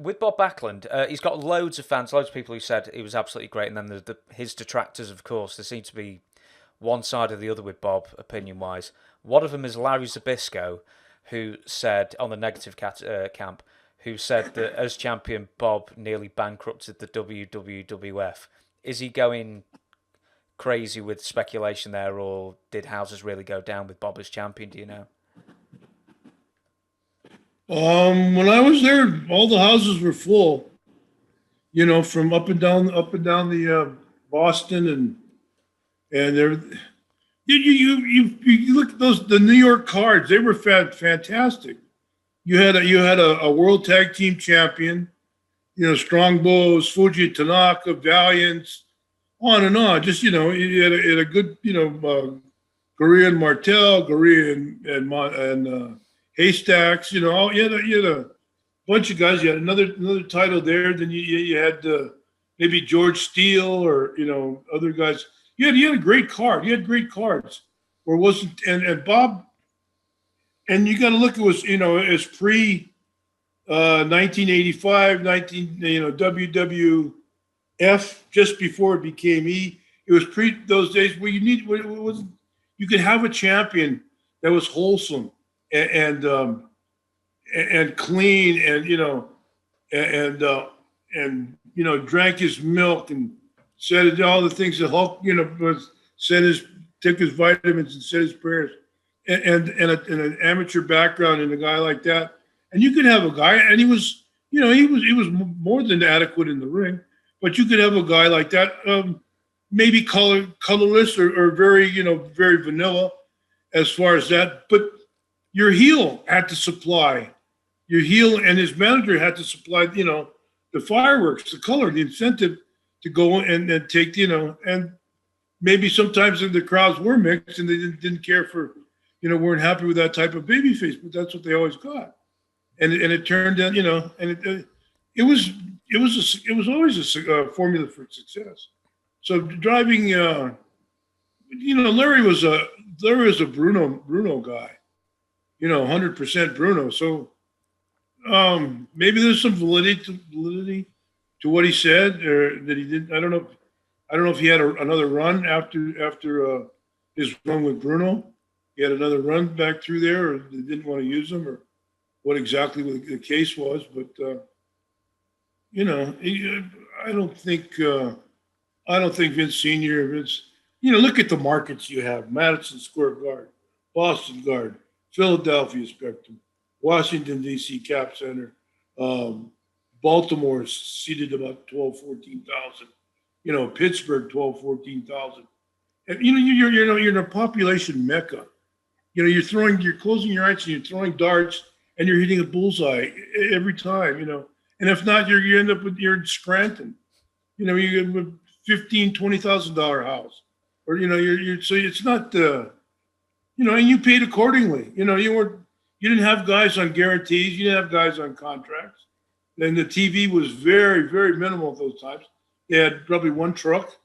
with Bob Backlund, he's got loads of fans, loads of people who said he was absolutely great, and then his detractors, of course. There seem to be one side or the other with Bob, opinion-wise. One of them is Larry Zbyszko, who said, on the negative camp, who said that as champion, Bob nearly bankrupted the WWF. Is he going crazy with speculation there, or did houses really go down with Bob as champion, do you know? When I was there, all the houses were full, from up and down the Boston and there. You look at the New York cards, they were fantastic. You had a world tag team champion, Strongbows, Fuji Tanaka, Valiants, on and on. Just, you had a good, Gurria and Martel, Gurria and Haystacks, you had a bunch of guys. You had another title there. Then you had maybe George Steele or, other guys. You had a great card. You had great cards. Or wasn't, and Bob, and you got to look, it was, as pre 1985, WWF, just before it became E. It was pre those days where you could have a champion that was wholesome and clean and drank his milk and said all the things that Hulk, took his vitamins and said his prayers. And an amateur background and a guy like that, and you could have a guy, and he was more than adequate in the ring, but you could have a guy like that, maybe colorless or very very vanilla as far as that, but your heel had to supply, your heel and his manager had to supply the fireworks, the color, the incentive to go and take and maybe sometimes the crowds were mixed and they didn't care for. Weren't happy with that type of babyface, but that's what they always got, and it turned out, and it was always a formula for success. So driving, Larry was a Bruno guy, 100% Bruno. So maybe there's some validity to what he said, or that he didn't. I don't know if he had another run after his run with Bruno. He had another run back through there, or they didn't want to use him, or what exactly the case was. But I don't think Vince Senior. Look at the markets you have: Madison Square Garden, Boston Garden, Philadelphia Spectrum, Washington D.C. Cap Center, Baltimore seated about 14,000. Pittsburgh 14,000. And you're in a population mecca. You're closing your eyes and you're throwing darts and you're hitting a bullseye every time, and if not, you end up with you're in Scranton, you get a $15,000-$20,000 house, or, so it's not, and you paid accordingly. You didn't have guys on guarantees. You didn't have guys on contracts. And the TV was very, very minimal at those times. They had probably one truck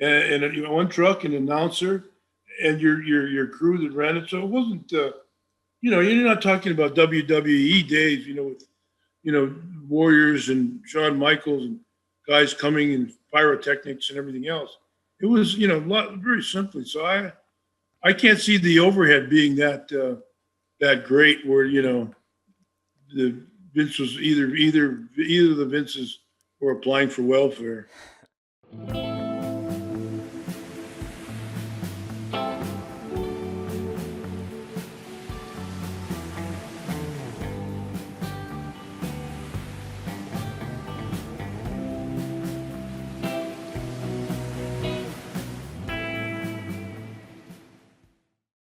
and an announcer, and your crew that ran it. So it wasn't, you're not talking about WWE days, with, Warriors and Shawn Michaels and guys coming and pyrotechnics and everything else. It was, very simply. So I can't see the overhead being that great where, the Vince was either the Vinces were applying for welfare.